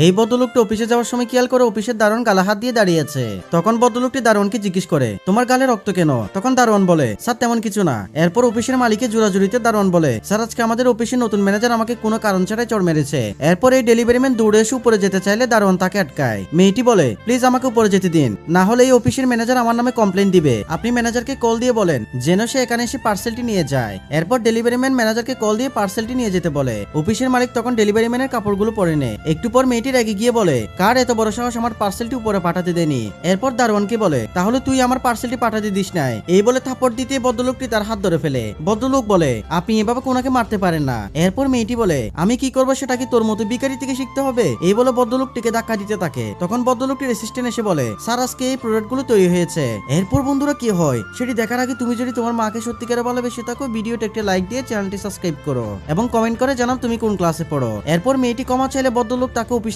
এই ভদ্রলোকটা অফিসে যাওয়ার সময় খেয়াল করে অফিসের দারোয়ান গালে হাত দিয়ে দাঁড়িয়েছে। তখন ভদ্রলোকটি দারোয়ানকে জিজ্ঞেস করে, তোমার গালে রক্ত কেন? তখন দারোয়ান বলে, স্যার তেমন কিছু না। এরপর অফিসের মালিকের জোরাজুরিতে দারোয়ান বলে, স্যার আজকে আমাদের অফিসের নতুন ম্যানেজার আমাকে কোনো কারণ ছাড়াই চড় মেরেছে। এরপর এই ডেলিভারি ম্যান দৌড়ে এসে উপরে যেতে চাইলে দারোয়ান তাকে আটকায়। মেয়েটি বলে, প্লিজ আমাকে উপরে যেতে দিন, না হলে এই অফিসের ম্যানেজার আমার নামে কমপ্লেন দিবে। আপনি ম্যানেজারকে কল দিয়ে বলেন যেন সে এখানে এসে পার্সেলটি নিয়ে যায়। এরপর ডেলিভারি ম্যান ম্যানেজারকে কল দিয়ে পার্সেলটি নিয়ে যেতে বলে। অফিসের মালিক তখন ডেলিভারি ম্যানের কাপড়গুলো পরে নেয়। একটু পর মেয়েটি রেগে গিয়ে বলে, কার এত বড় সাহস আমার পার্সেলটি উপরে পাঠাতে দেনি? এরপর দারোয়ানকে বলে, তাহলে তুই আমার পার্সেলটি পাঠাতে দিস নাই। এই বলে থাপ্পড় দিতে ভদ্রলোকটি তার হাত ধরে ফেলে। ভদ্রলোক বলে, আপনি এভাবে কোনাকে মারতে পারেন না। এরপর মেয়েটি বলে, আমি কি করবো সেটা কি তোর মতো বিকারি থেকে শিখতে হবে? এই বলে ভদ্রলোকটিকে ধাক্কা দিতে থাকে। তখন ভদ্রলোকটির অ্যাসিস্ট্যান্ট এসে বলে, স্যার আজকে এই প্রোডাক্টগুলো তৈরি হয়েছে। এরপর বন্ধুরা কি হয় সেটি দেখার আগে তুমি যদি তোমার মাকে সত্যিকারে ভালোবেসে থাকো, ভিডিওটা একটা লাইক দিয়ে চ্যানেলটি সাবস্ক্রাইব করো এবং কমেন্ট করে জানাও তুমি কোন ক্লাসে পড়ো। এরপর মেয়েটি ক্ষমা চাইলে ভদ্রলোক তাকে অফিস